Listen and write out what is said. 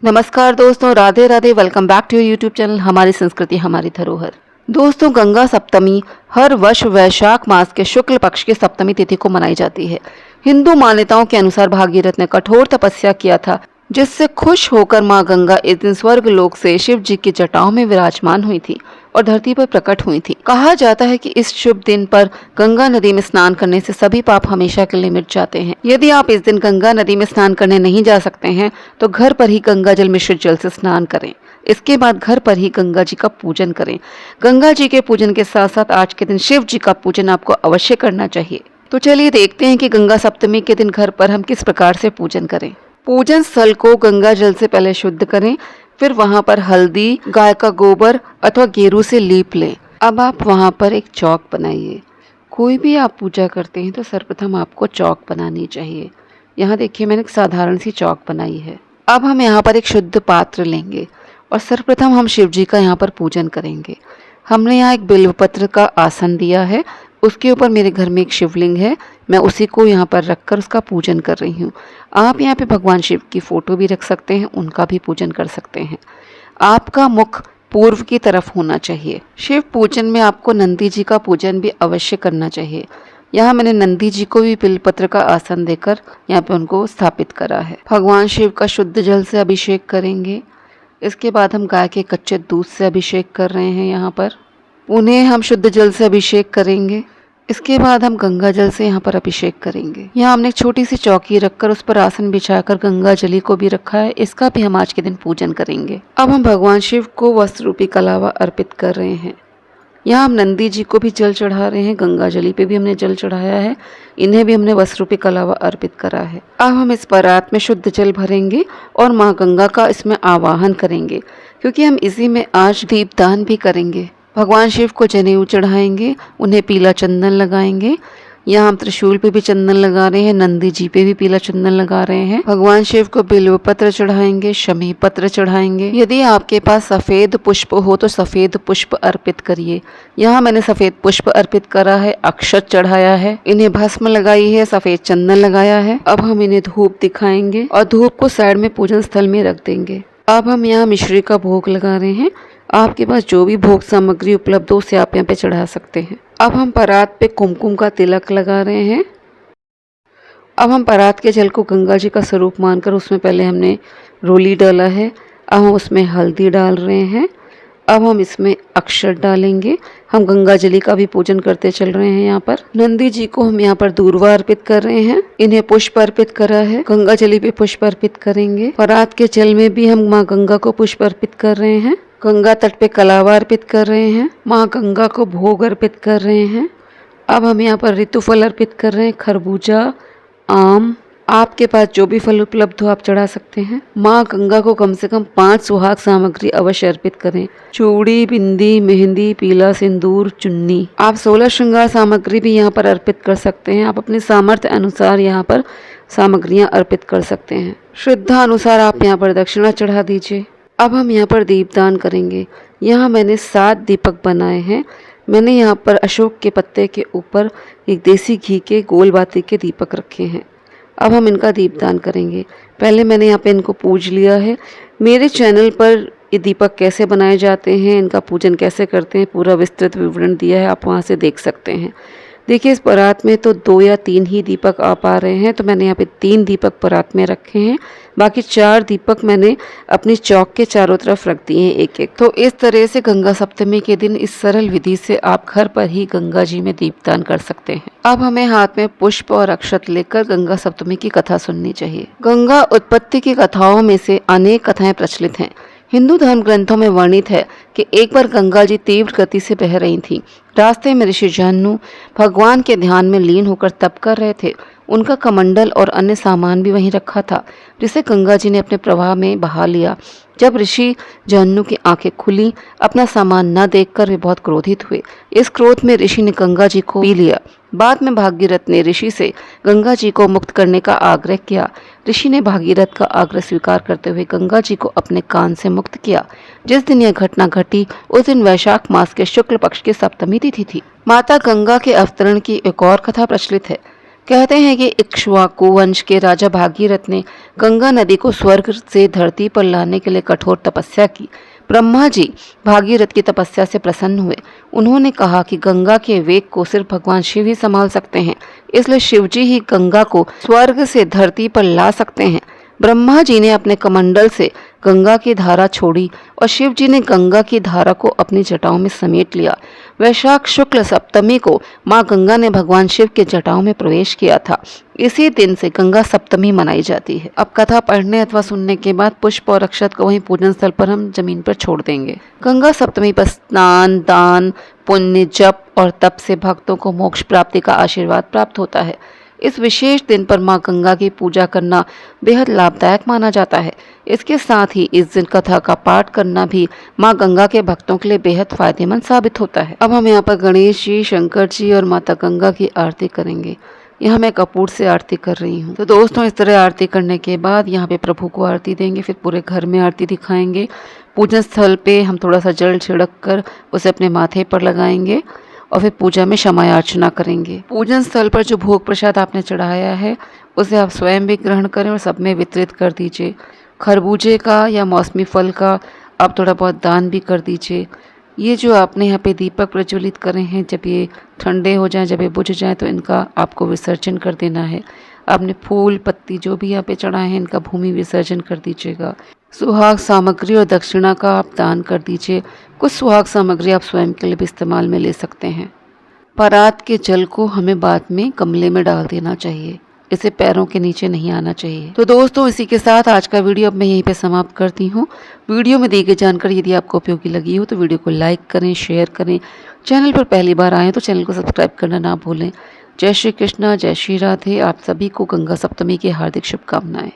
नमस्कार दोस्तों, Radhe Radhe. Welcome back to YouTube channel हमारी संस्कृति हमारी धरोहर। दोस्तों, गंगा सप्तमी हर वर्ष वैशाख मास के शुक्ल पक्ष की सप्तमी तिथि को मनाई जाती है। हिंदू मान्यताओं के अनुसार भागीरथ ने कठोर तपस्या किया था, जिससे खुश होकर मां गंगा इस दिन स्वर्ग लोक से शिव जी की जटाओं में विराजमान हुई थी और धरती पर प्रकट हुई थी। कहा जाता है कि इस शुभ दिन पर गंगा नदी में स्नान करने से सभी पाप हमेशा के लिए मिट जाते हैं। यदि आप इस दिन गंगा नदी में स्नान करने नहीं जा सकते हैं तो घर पर ही गंगा जल मिश्रित जल से स्नान करें। इसके बाद घर पर ही गंगा जी का पूजन करें। गंगा जी के पूजन के साथ साथ आज के दिन शिव जी का पूजन आपको अवश्य करना चाहिए। तो चलिए देखते हैं कि गंगा सप्तमी के दिन घर पर हम किस प्रकार से पूजन करें। पूजन स्थल को गंगा जल से पहले शुद्ध करें, फिर वहां पर हल्दी, गाय का गोबर अथवा गेरू से लीप लें। अब आप वहां पर एक चौक बनाइए। कोई भी आप पूजा करते हैं तो सर्वप्रथम आपको चौक बनानी चाहिए। यहाँ देखिए, मैंने एक साधारण सी चौक बनाई है। अब हम यहाँ पर एक शुद्ध पात्र लेंगे और सर्वप्रथम हम शिव जी का यहाँ पर पूजन करेंगे। हमने यहाँ एक बिल्वपत्र का आसन दिया है, उसके ऊपर मेरे घर में एक शिवलिंग है, मैं उसी को यहाँ पर रखकर उसका पूजन कर रही हूँ। आप यहाँ पे भगवान शिव की फोटो भी रख सकते हैं, उनका भी पूजन कर सकते हैं। आपका मुख पूर्व की तरफ होना चाहिए। शिव पूजन में आपको नंदी जी का पूजन भी अवश्य करना चाहिए। यहाँ मैंने नंदी जी को भी बिलपत्र का आसन देकर यहाँ पे उनको स्थापित करा है। भगवान शिव का शुद्ध जल से अभिषेक करेंगे। इसके बाद हम गाय के कच्चे दूध से अभिषेक कर रहे हैं। यहाँ पर उन्हें हम शुद्ध जल से अभिषेक करेंगे। इसके बाद हम गंगा जल से यहाँ पर अभिषेक करेंगे। यहाँ हमने एक छोटी सी चौकी रखकर उस पर आसन बिछाकर गंगा जली को भी रखा है, इसका भी हम आज के दिन पूजन करेंगे। अब हम भगवान शिव को वस्त्र रूपी कलावा अर्पित कर रहे हैं। यहाँ हम नंदी जी को भी जल चढ़ा रहे हैं, गंगा जली पे भी हमने जल चढ़ाया है, इन्हें भी हमने वस्त्र रूपी कलावा अर्पित करा है। अब हम इस परात में शुद्ध जल भरेंगे और माँ गंगा का इसमें आवाहन करेंगे, क्योंकि हम इसी में आज दीपदान भी करेंगे। भगवान शिव को जनेऊ चढ़ाएंगे, उन्हें पीला चंदन लगाएंगे। यहाँ हम त्रिशूल पे भी चंदन लगा रहे हैं, नंदी जी पे भी पीला चंदन लगा रहे हैं। भगवान शिव को बिल्व पत्र चढ़ाएंगे, शमी पत्र चढ़ाएंगे। यदि आपके पास सफेद पुष्प हो तो सफेद पुष्प अर्पित करिए। यहाँ मैंने सफेद पुष्प अर्पित करा है, अक्षत चढ़ाया है, इन्हें भस्म लगाई है, सफेद चंदन लगाया है। अब हम इन्हें धूप दिखाएंगे और धूप को साइड में पूजन स्थल में रख देंगे। अब हम यहाँ मिश्री का भोग लगा रहे हैं। आपके पास जो भी भोग सामग्री उपलब्ध हो उसे आप यहाँ पे चढ़ा सकते हैं। अब हम परात पे कुमकुम का तिलक लगा रहे हैं। अब हम परात के जल को गंगा जी का स्वरूप मानकर उसमें पहले हमने रोली डाला है, अब हम उसमें हल्दी डाल रहे हैं। अब हम इसमें अक्षत डालेंगे। हम गंगा जली का भी पूजन करते चल रहे हैं। यहाँ पर नंदी जी को हम यहाँ पर दूर्वा अर्पित कर रहे हैं, इन्हें पुष्प अर्पित करा है। गंगा जली पे पुष्प अर्पित करेंगे। परात के जल में भी हम माँ गंगा को पुष्प अर्पित कर रहे हैं। गंगा तट पे कलावा अर्पित कर रहे हैं, माँ गंगा को भोग अर्पित कर रहे हैं। अब हम यहाँ पर ऋतु फल अर्पित कर रहे हैं, खरबूजा, आम, आपके पास जो भी फल उपलब्ध हो आप चढ़ा सकते हैं। माँ गंगा को कम से कम 5 सुहाग सामग्री अवश्य अर्पित करें। चूड़ी, बिंदी, मेहंदी, पीला सिंदूर, चुन्नी। आप 16 श्रृंगार सामग्री भी यहाँ पर अर्पित कर सकते हैं। आप अपने सामर्थ्य अनुसार यहाँ पर सामग्रियाँ अर्पित कर सकते हैं। श्रद्धा अनुसार आप यहाँ पर दक्षिणा चढ़ा दीजिए। अब हम यहाँ पर दीपदान करेंगे। यहाँ मैंने 7 दीपक बनाए हैं। मैंने यहाँ पर अशोक के पत्ते के ऊपर एक देसी घी के गोल बाती के दीपक रखे हैं। अब हम इनका दीपदान करेंगे। पहले मैंने यहाँ पे इनको पूज लिया है। मेरे चैनल पर ये दीपक कैसे बनाए जाते हैं, इनका पूजन कैसे करते हैं, पूरा विस्तृत विवरण दिया है, आप वहाँ से देख सकते हैं। देखिए, इस परात में तो 2 या 3 ही दीपक आ पा रहे हैं, तो मैंने यहाँ पे 3 दीपक परात में रखे हैं। बाकी 4 दीपक मैंने अपनी चौक के चारों तरफ रख दिए हैं, एक एक। तो इस तरह से गंगा सप्तमी के दिन इस सरल विधि से आप घर पर ही गंगा जी में दीपदान कर सकते हैं। अब हमें हाथ में पुष्प और अक्षत लेकर गंगा सप्तमी की कथा सुननी चाहिए। गंगा उत्पत्ति की कथाओं में से अनेक कथाएं प्रचलित हैं। हिंदू धर्म ग्रंथों में वर्णित है कि एक बार गंगा जी तीव्र गति से बह रही थीं। रास्ते में ऋषि जहन्नु भगवान के ध्यान में लीन होकर तप कर रहे थे। उनका कमंडल और अन्य सामान भी वहीं रखा था, जिसे गंगा जी ने अपने प्रवाह में बहा लिया। जब ऋषि जहन्नु की आंखें खुली, अपना सामान न देखकर वे बहुत क्रोधित हुए। इस क्रोध में ऋषि ने गंगा जी को पी लिया। बाद में भागीरथ ने ऋषि से गंगा जी को मुक्त करने का आग्रह किया। ऋषि ने भागीरथ का आग्रह स्वीकार करते हुए गंगा जी को अपने कान से मुक्त किया। जिस दिन यह घटना घटी उस दिन वैशाख मास के शुक्ल पक्ष की सप्तमी तिथि थी। माता गंगा के अवतरण की एक और कथा प्रचलित है। कहते हैं कि इक्ष्वाकु वंश के राजा भागीरथ ने गंगा नदी को स्वर्ग से धरती पर लाने के लिए कठोर तपस्या की। ब्रह्मा जी भागीरथ की तपस्या से प्रसन्न हुए। उन्होंने कहा कि गंगा के वेग को सिर्फ भगवान शिव ही संभाल सकते हैं, इसलिए शिवजी ही गंगा को स्वर्ग से धरती पर ला सकते हैं। ब्रह्मा जी ने अपने कमंडल से गंगा की धारा छोड़ी और शिव जी ने गंगा की धारा को अपनी जटाओं में समेट लिया। वैशाख शुक्ल सप्तमी को मां गंगा ने भगवान शिव के जटाओं में प्रवेश किया था। इसी दिन से गंगा सप्तमी मनाई जाती है। अब कथा पढ़ने अथवा सुनने के बाद पुष्प और अक्षत को वहीं पूजन स्थल पर हम जमीन पर छोड़ देंगे। गंगा सप्तमी पर स्नान, दान, पुण्य, जप और तप से भक्तों को मोक्ष प्राप्ति का आशीर्वाद प्राप्त होता है। इस विशेष दिन पर मां गंगा की पूजा करना बेहद लाभदायक माना जाता है। इसके साथ ही इस दिन कथा का पाठ करना भी मां गंगा के भक्तों के लिए बेहद फायदेमंद साबित होता है। अब हम यहाँ पर गणेश जी, शंकर जी और माता गंगा की आरती करेंगे। यहाँ मैं कपूर से आरती कर रही हूँ। तो दोस्तों, इस तरह आरती करने के बाद यहाँ पे प्रभु को आरती देंगे, फिर पूरे घर में आरती दिखाएंगे। पूजन स्थल पे हम थोड़ा सा जल छिड़क कर उसे अपने माथे पर लगाएंगे और फिर पूजा में क्षमा अर्चना करेंगे। पूजन स्थल पर जो भोग प्रसाद आपने चढ़ाया है उसे आप स्वयं भी ग्रहण करें और सब में वितरित कर दीजिए। खरबूजे का या मौसमी फल का आप थोड़ा बहुत दान भी कर दीजिए। ये जो आपने यहाँ पे दीपक प्रज्वलित करे हैं, जब ये ठंडे हो जाएं, जब ये बुझ जाएं, तो इनका आपको विसर्जन कर देना है। आपने फूल पत्ती जो भी यहाँ पे चढ़ाए हैं इनका भूमि विसर्जन कर दीजिएगा। सुहाग सामग्री और दक्षिणा का आप दान कर दीजिए। कुछ सुहाग सामग्री आप स्वयं के लिए भी इस्तेमाल में ले सकते हैं। परात के जल को हमें बाद में गमले में डाल देना चाहिए, इसे पैरों के नीचे नहीं आना चाहिए। तो दोस्तों, इसी के साथ आज का वीडियो अब मैं यहीं पे समाप्त करती हूँ। वीडियो में दी गई जानकारी यदि आपको उपयोगी लगी हो तो वीडियो को लाइक करें, शेयर करें। चैनल पर पहली बार आए तो चैनल को सब्सक्राइब करना ना भूलें। जय श्री कृष्णा, जय श्री राधे। आप सभी को गंगा सप्तमी की हार्दिक शुभकामनाएं।